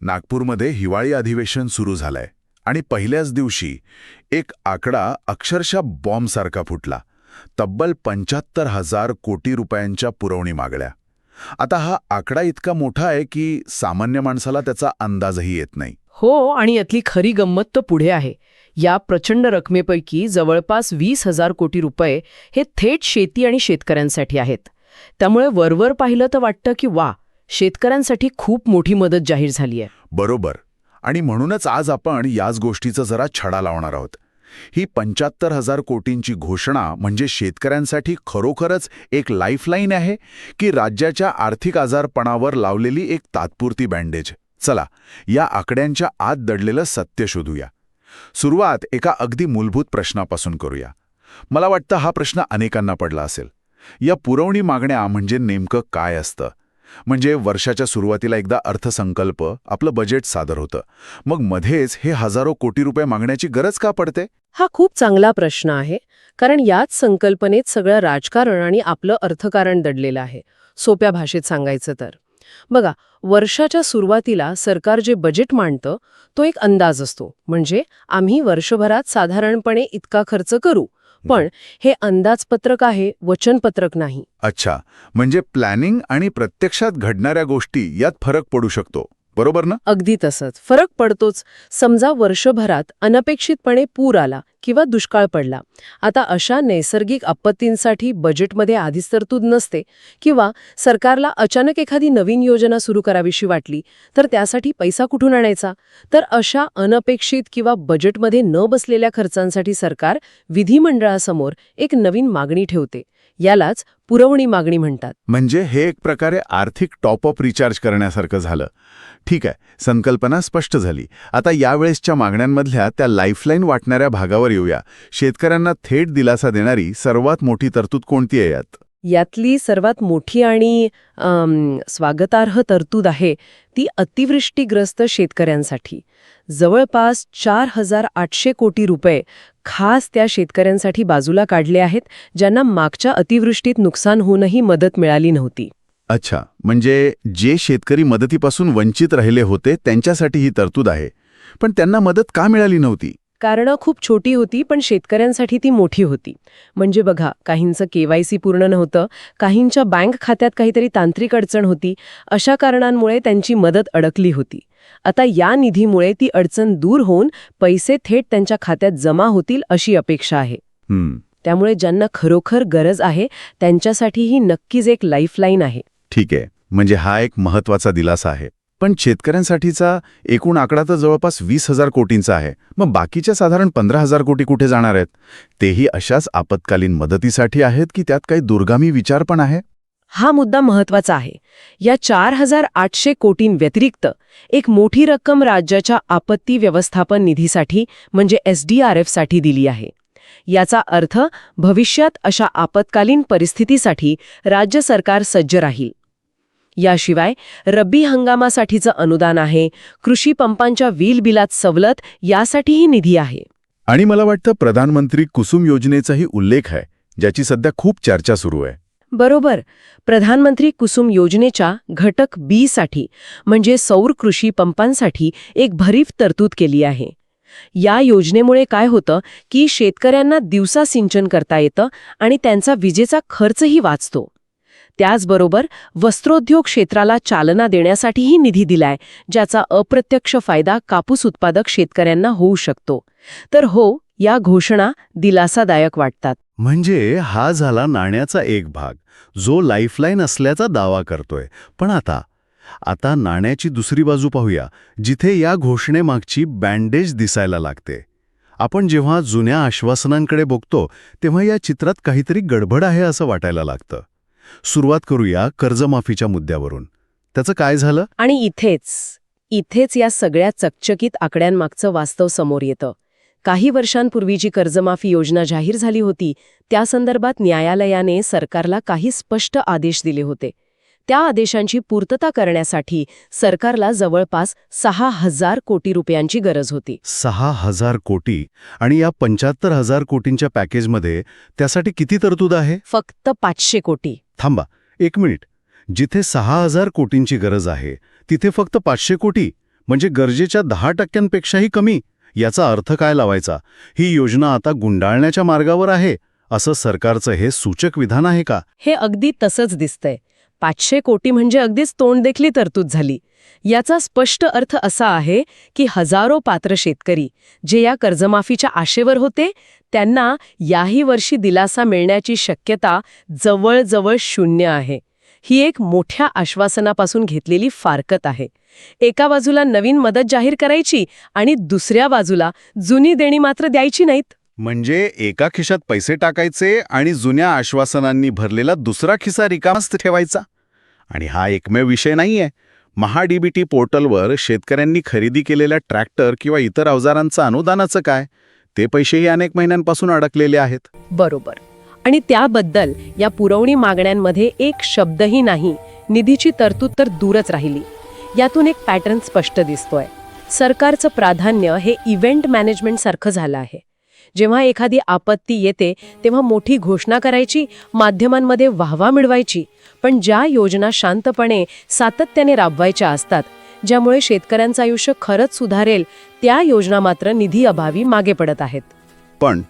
नागपूरमध्ये हिवाळी अधिवेशन सुरू झालंय आणि पहिल्याच दिवशी एक आकडा अक्षरशः बॉम्बसारखा फुटला. तब्बल 75,000 कोटी रुपयांच्या पुरवणी मागल्या. आता हा आकडा इतका मोठा आहे की सामान्य माणसाला त्याचा अंदाजही येत नाही. हो, आणि यातली खरी गंमत तर पुढे आहे. या प्रचंड रकमेपैकी जवळपास 20,000 कोटी रुपये हे थेट शेती आणि शेतकऱ्यांसाठी आहेत. त्यामुळे वरवर पाहिलं तर वाटतं की वा, शेतकऱ्यांसाठी खूप मोठी मदत जाहीर झाली आहे. बरोबर. आणि म्हणूनच आज आपण याच गोष्टीचा जरा छडा लावणार आहोत. ही 75,000 कोटींची घोषणा म्हणजे शेतकऱ्यांसाठी खरोखरच एक लाईफलाईन आहे की राज्याच्या आर्थिक आजारपणावर लावलेली एक तात्पुरती बँडेज? चला, या आकड्यांच्या आत दडलेलं सत्य शोधूया. सुरुवात एका अगदी मूलभूत प्रश्नापासून करूया. मला वाटतं हा प्रश्न अनेकांना पडला असेल. या पुरवणी मागण्या म्हणजे नेमकं काय असतं? म्हणजे वर्षाच्या सुरुवातीला एकदा अर्थसंकल्प, आपलं बजेट सादर होतं. मग मध्येच हे हजारो कोटी रुपये मागण्याची गरज का पडते? हा खूप चांगला प्रश्न आहे, कारण याच संकल्पनेत सगळं राजकारण आणि आपलं अर्थकारण दडलेलं आहे. सोप्या भाषेत सांगायचं तर बघा, वर्षाच्या सुरुवातीला सरकार जे बजेट मांडतं तो एक अंदाज असतो. म्हणजे आम्ही वर्षभरात साधारणपणे इतका खर्च करू. पण हे अंदाजपत्रक आहे, वचनपत्रक नाही. अच्छा, म्हणजे प्लॅनिंग आणि प्रत्यक्षात घडणाऱ्या गोष्टी यात फरक पडू शकतो, बरोबर ना? अगदी तसंच फरक पडतोच. समजा वर्षभरात अनपेक्षितपणे पूर आला किंवा दुष्काळ पडला. आता अशा नैसर्गिक आपत्तींसाठी बजेटमध्ये आधीच तरतूद नसते, किंवा सरकारला अचानक एखादी नवीन योजना सुरू करावीशी वाटली तर त्यासाठी पैसा कुठून आणायचा? तर अशा अनपेक्षित किंवा बजेटमध्ये न बसलेल्या खर्चांसाठी सरकार विधिमंडळासमोर एक नवीन मागणी ठेवते. यालाच पुरवणी मागणी म्हणतात. म्हणजे हे एक प्रकारे आर्थिक टॉपअप रिचार्ज करण्यासारखं झालं. ठीक आहे, संकल्पना स्पष्ट झाली. आता यावेळेसच्या मागण्यांमधल्या त्या लाईफलाईन वाटणाऱ्या भागावर येऊया. शेतकऱ्यांना थेट दिलासा देणारी सर्वात मोठी तरतूद कोणती आहे यात? यातली सर्वात मोठी आणि स्वागतार्ह तरतूद आहे ती अतिवृष्टीग्रस्त शेतकऱ्यांसाठी. जवळपास 4,800 कोटी रुपये खास त्या शेतकऱ्यांसाठी बाजूला काढले आहेत ज्यांना मागच्या अतिवृष्टीत नुकसान होऊनही मदत मिळाली नव्हती. अच्छा, म्हणजे जे शेतकरी मदतीपासून वंचित राहिले होते त्यांच्यासाठी ही तरतूद आहे. पण त्यांना मदत का मिळाली नव्हती? कारणं खूप छोटी होती, पण शेतकऱ्यांसाठी ती मोठी होती. म्हणजे बघा, काहींचं KYC पूर्ण नव्हतं, काहींच्या बँक खात्यात काहीतरी तांत्रिक अडचण होती. अशा कारणांमुळे त्यांची मदत अडकली होती. आता या निधीमुळे ती अडचण दूर होऊन पैसे थेट त्यांच्या खात्यात जमा होतील अशी अपेक्षा आहे. त्यामुळे ज्यांना खरोखर गरज आहे त्यांच्यासाठी ही नक्कीच एक लाईफलाईन आहे. ठीक आहे, म्हणजे हा एक महत्वाचा दिलासा आहे. पण शेतकऱ्यांसाठीचा एकूण आकडा तर जवळपास 20,000 कोटींचा आहे. मग बाकीच्या साधारण 15,000 कोटी कुठे जाणार आहेत? तेही अशाच आपत्कालीन मदतीसाठी आहेत की त्यात काही दुर्गामी विचार पण आहे? हा मुद्दा महत्वाचा आहे. या 4,800 कोटींव्यतिरिक्त एक मोठी रक्कम राज्याच्या आपत्ती व्यवस्थापन निधीसाठी म्हणजे SDRF साठी दिली आहे. याचा अर्थ भविष्यात अशा आपत्कालीन परिस्थितीसाठी राज्य सरकार सज्ज राहील. याशिवाय रब्बी हंगामासाठीचं अनुदान आहे, कृषी पंपांच्या वीज बिलात सवलत यासाठीही निधी आहे. आणि मला वाटतं प्रधानमंत्री कुसुम योजनेचाही उल्लेख आहे, ज्याची सध्या खूप चर्चा सुरू आहे. बरोबर. प्रधानमंत्री कुसुम योजनेच्या घटक B साठी म्हणजे सौर कृषी पंपांसाठी एक भरीव तरतूद केली आहे. या योजनेमुळे काय होतं की शेतकऱ्यांना दिवसा सिंचन करता येतं आणि त्यांचा विजेचा खर्चही वाचतो. त्याचबरोबर वस्त्रोद्योग क्षेत्राला चालना देण्यासाठीही निधी दिलाय, ज्याचा अप्रत्यक्ष फायदा कापूस उत्पादक शेतकऱ्यांना होऊ शकतो. तर हो, या घोषणा दिलासादायक वाटतात. म्हणजे हा झाला नाण्याचा एक भाग, जो लाईफलाईन असल्याचा दावा करतोय. पण आता नाण्याची दुसरी बाजू पाहूया, जिथे या घोषणेमागची बँडेज दिसायला लागते. आपण जेव्हा जुन्या आश्वासनांकडे बघतो तेव्हा या चित्रात काहीतरी गडबड आहे असं वाटायला लागतं. सुरुवात करूया कर्जमाफीच्या मुद्द्यावरून. त्याचं काय झालं? आणि इथेच या सगळ्या चकचकीत आकड्यांमागचं वास्तव समोर येतं. काही वर्षांपूर्वी कर्जमाफी योजना जाहीर झाली होती, त्या संदर्भात न्यायालयाने सरकारला काही स्पष्ट आदेश दिले होते. त्या आदेशांची पूर्तता करण्यासाठी सरकारला जवळपास 6,000 कोटी रुपयांची गरज होती. 6,000 कोटी? आणि या 75,000 कोटींच्या पॅकेजमध्ये त्यासाठी किती तरतूद आहे? फक्त 500 कोटी. थांबा, 1 मिनिट. जिथे 6,000 कोटींची गरज आहे तिथे फक्त 500 कोटी? म्हणजे गरजेच्या 10%पेक्षाही कमी. याचा अर्थ काय लावायचा? ही योजना आता गुंडाळण्याच्या मार्गावर आहे असं सरकारचं हे सूचक विधान आहे का? हे अगदी तसंच दिसतंय. 500 कोटी म्हणजे अगदीच तोंडदेखली तरतूद झाली. याचा स्पष्ट अर्थ असा आहे की हजारो पात्र शेतकरी जे या कर्जमाफीच्या आशेवर होते त्यांना याही वर्षी दिलासा मिळण्याची शक्यता जवळजवळ 0 आहे. ही एक मोठ्या आश्वासनापासून घेतलेली फारकत आहे. एका बाजूला नवीन मदत जाहीर करायची आणि दुसऱ्या बाजूला जुनी देणी मात्र द्यायची नाहीत. म्हणजे एका खिशात पैसे टाकायचे आणि जुन्या आश्वासनांनी भरलेला दुसरा खिसा रिकामाच ठेवायचा. आणि हा एकमेव विषय नाहीये. महाडीबीटी पोर्टलवर शेतकऱ्यांनी खरेदी केलेल्या ट्रॅक्टर किंवा इतर अवजारांचं अनुदानाचं काय? ते पैसेही अनेक महिन्यांपासून अडकलेले आहेत. बरोबर. आणि त्याबद्दल या पुरवणी मागण्यांमध्ये एक शब्दही नाही. निधीची तरतूद तर दूरच राहिली. यातून एक पॅटर्न स्पष्ट दिसतोय. सरकारचं प्राधान्य हे इव्हेंट मॅनेजमेंट सारखं झालं आहे. जेव्हा एखादी आपत्ती येते तेव्हा मोठी घोषणा करायची, माध्यमांमध्ये वाहवा मिळवायची. पण ज्या योजना शांतपणे सातत्याने राबवायच्या असतात, ज्यामुळे शेतकऱ्यांचं आयुष्य खरंच सुधारेल, त्या योजना मात्र निधी अभावी मागे पडत आहेत. पण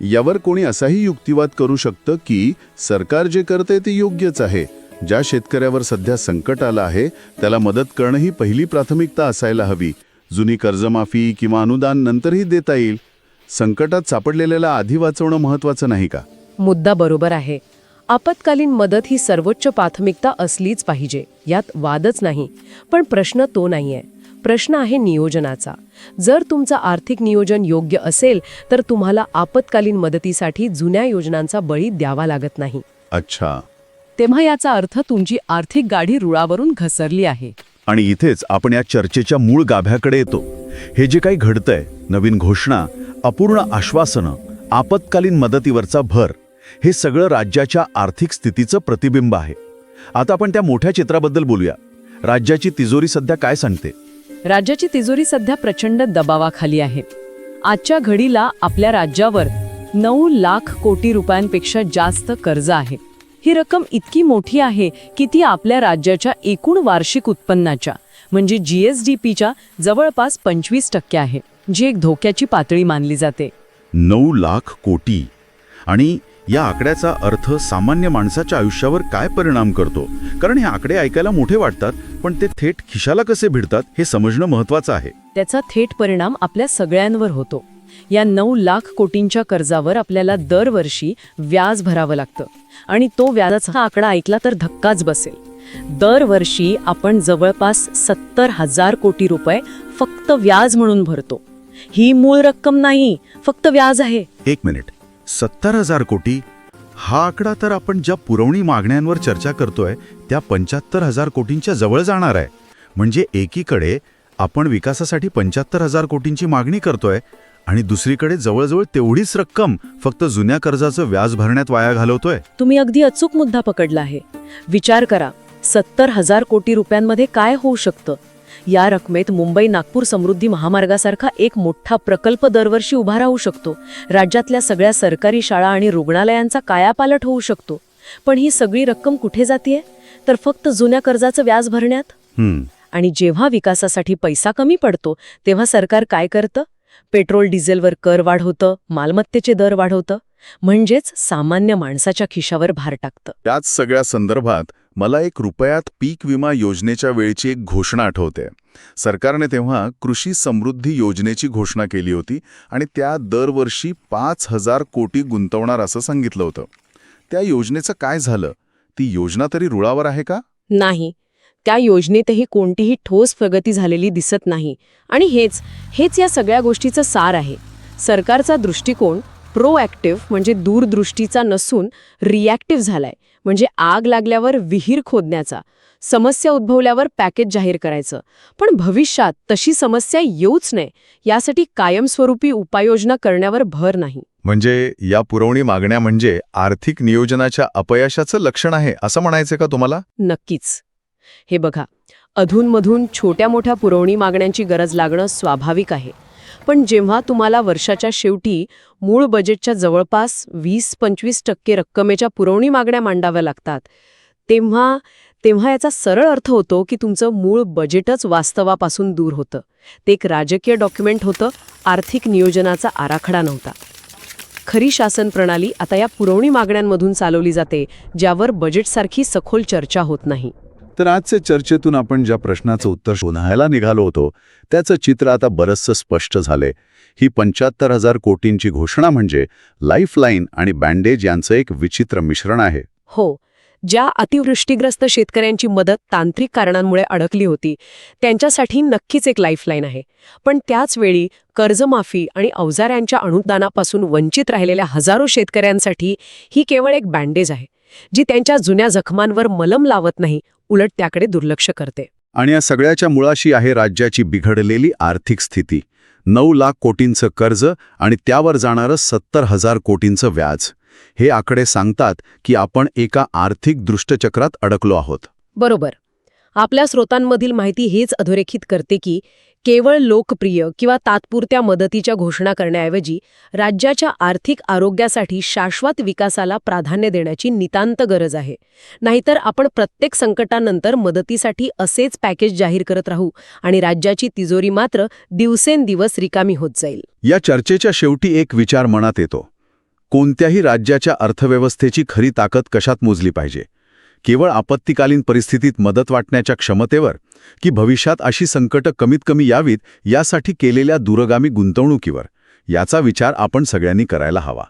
यावर कोणी असाही युक्तिवाद करू शकतं की सरकार जे करते ते योग्यच आहे. ज्या शेतकऱ्यावर सध्या संकट आलं आहे त्याला मदत करणं ही पहिली प्राथमिकता असायला हवी. जुनी कर्जमाफी किंवा अनुदान नंतरही देता येईल. संकटात सापडलेल्याला आधी वाचवणं महत्त्वाचं नाही का? मुद्दा बरोबर आहे. आपत्कालीन मदत ही सर्वोच्च प्राथमिकता असलीच पाहिजे, यात वादच नाही. पण प्रश्न तो नाहीये. प्रश्न आहे नियोजनाचा. जर तुमचं आर्थिक नियोजन योग्य असेल तर तुम्हाला आपत्कालीन मदतीसाठी जुन्या योजनांचा बळी द्यावा लागत नाही. अच्छा. तेव्हा याचा अर्थ तुमची आर्थिक गाडी रुळावरून घसरली आहे. आणि इथेच आपण या चर्चेच्या मूळ गाभ्याकडे येतो. हे जे काही घडतंय, नवीन घोषणा, अपूर्ण आश्वासनं, आपत्कालीन मदतीवरचा भर, हे सगळं राज्याच्या आर्थिक स्थितीचं प्रतिबिंब आहे. आता आपण त्या मोठ्या चित्राबद्दल बोलूया. राज्याची तिजोरी सध्या काय सांगते? राज्याची तिजोरी सध्या प्रचंड दबावाखाली आहे. आजच्या घडीला आपल्या राज्यावर 9 लाख कोटी रुपयांपेक्षा जास्त कर्ज आहे. ही रक्कम इतकी मोठी आहे की ती आपल्या राज्याच्या एकूण वार्षिक उत्पन्नाच्या म्हणजे GSDPच्या जवळपास 25% आहे, जी एक धोक्याची पातळी मानली जाते. 9 लाख कोटी. आणि या आकड्याचा अर्थ सामान्य माणसाच्या आयुष्यावर काय परिणाम करतो? कारण हे आकडे ऐकायला मोठे वाटतात, पण ते थेट खिशाला कसे भिडतात हे समजणं महत्त्वाचं आहे. त्याचा थेट परिणाम आपल्या सगळ्यांवर होतो. या 9 लाख कोटींच्या कर्जावर आपल्याला दरवर्षी व्याज भरावं लागतं. आणि तो व्याजाचा आकडा ऐकला तर धक्काच बसेल. दरवर्षी आपण जवळपास 70,000 कोटी रुपये फक्त व्याज म्हणून भरतो. ही मूळ रक्कम नाही, फक्त व्याज आहे. एक मिनिट, 70,000 कोटी? हा आकडा तर आपण ज्या पुरवणी मागण्यांवर चर्चा करतोय त्या 75,000 कोटींच्या जवळ जाणार आहे. म्हणजे एकीकडे आपण विकासासाठी 75,000 कोटींची मागणी करतोय आणि दुसरीकडे जवळजवळ तेवढीच रक्कम फक्त जुन्या कर्जाचं व्याज भरण्यात वाया घालवतोय. तुम्ही अगदी अचूक मुद्दा पकडला आहे. विचार करा, 70,000 कोटी रुपयांमध्ये काय होऊ शकतं? या रकमेत मुंबई नागपूर समृद्धी महामार्गासारखा एक मोठा प्रकल्प दरवर्षी उभा राहू शकतो. राज्यातल्या सगळ्या सरकारी शाळा आणि रुग्णालयांचा कायापालट होऊ शकतो. पण ही सगळी रक्कम कुठे जातीये? तर फक्त जुन्या कर्जाचं व्याज भरण्यात. आणि जेव्हा विकासासाठी पैसा कमी पडतो तेव्हा सरकार काय करतं? पेट्रोल डिझेलवर कर वाढवतं, मालमत्तेचे दर वाढवतं, म्हणजेच सामान्य माणसाच्या खिशावर भार टाकतं. त्याच सगळ्या संदर्भात मला एक रुपयात पीक विमा योजनेच्या वेळची एक घोषणा आठवते. सरकारने तेव्हा कृषी समृद्धी योजनेची घोषणा केली होती आणि त्या दरवर्षी 5,000 कोटी गुंतवणार असं सांगितलं होतं. त्या योजनेचं काय झालं? ती योजना तरी रुळावर आहे का? नाही. त्या योजनेतही कोणतीही ठोस प्रगती झालेली दिसत नाही. आणि हेच या सगळ्या गोष्टीचं सार आहे. सरकारचा दृष्टिकोन प्रोॲक्टिव्ह म्हणजे दूरदृष्टीचा नसून रिॲक्टिव्ह झालाय. म्हणजे आग लागल्यावर विहीर खोदण्याचा, समस्या उद्भवल्यावर पॅकेज जाहीर करायचं. पण भविष्यात तशी समस्या येऊच नये यासाठी कायमस्वरूपी उपाययोजना करण्यावर भर नाही. म्हणजे या पुरवणी मागण्या म्हणजे आर्थिक नियोजनाच्या अपयशाचं लक्षण आहे असं म्हणायचं का तुम्हाला? नक्कीच. हे बघा, अधूनमधून छोट्या मोठ्या पुरवणी मागण्यांची गरज लागणं स्वाभाविक आहे. पण जेव्हा तुम्हाला वर्षाच्या शेवटी मूळ बजेटच्या जवळपास 20-25% रक्कमेच्या पुरवणी मागण्या मांडाव्या लागतात, तेव्हा तेव्हा याचा सरळ अर्थ होतो की तुमचं मूळ बजेटच वास्तवापासून दूर होतं. ते एक राजकीय डॉक्युमेंट होतं, आर्थिक नियोजनाचा आराखडा नव्हता. खरी शासन प्रणाली आता या पुरवणी मागण्यांमधून चालवली जाते, ज्यावर बजेटसारखी सखोल चर्चा होत नाही. तर आजच्या चर्चेतून आपण ज्या प्रश्नाचं उत्तर शोधायला निघालो होतो त्याचं चित्र आता बरंचसं स्पष्ट झालंय. ही 75,000 कोटींची घोषणा म्हणजे लाईफलाईन आणि बँडेज यांचं एक विचित्र मिश्रण आहे. हो, ज्या अतिवृष्टीग्रस्त शेतकऱ्यांची मदत तांत्रिक कारणांमुळे अडकली होती त्यांच्यासाठी नक्कीच एक लाईफलाईन आहे. पण त्याच वेळी कर्जमाफी आणि अवजाऱ्यांच्या अनुदानापासून वंचित राहिलेल्या हजारो शेतकऱ्यांसाठी ही केवळ एक बँडेज आहे, जी त्यांच्या जुन्या जखमांवर मलम लावत नाही, उलट त्याकडे दुर्लक्ष करते. आणि या सगळ्याच्या मुळाशी आहे राज्याची बिघडलेली आर्थिक स्थिती. 9 लाख कोटींचं कर्ज आणि त्यावर जाणारं 70,000 कोटींचं व्याज. हे आकडे सांगतात की आपण एका आर्थिक दुष्टचक्रात अडकलो आहोत. बरोबर. आपल्या स्रोतांमधील माहिती हेच अधोरेखित करते की केवळ लोकप्रिय किंवा तात्पुरत्या मदतीच्या घोषणा करण्याऐवजी राज्याच्या आर्थिक आरोग्यासाठी शाश्वत विकासाला प्राधान्य देण्याची नितांत गरज आहे. नाहीतर आपण प्रत्येक संकटानंतर मदतीसाठी असेच पॅकेज जाहीर करत राहू आणि राज्याची तिजोरी मात्र दिवसेंदिवस रिकामी होत जाईल. या चर्चेच्या शेवटी एक विचार मनात येतो. कोणत्याही राज्याच्या अर्थव्यवस्थेची खरी ताकद कशात मोजली पाहिजे? केवळ आपत्कालीन परिस्थितीत मदत वाटण्याच्या क्षमतेवर, की भविष्यात अशी संकटं कमीत कमी यावीत यासाठी केलेल्या दूरगामी गुंतवणुकीवर? याचा विचार आपण सगळ्यांनी करायला हवा.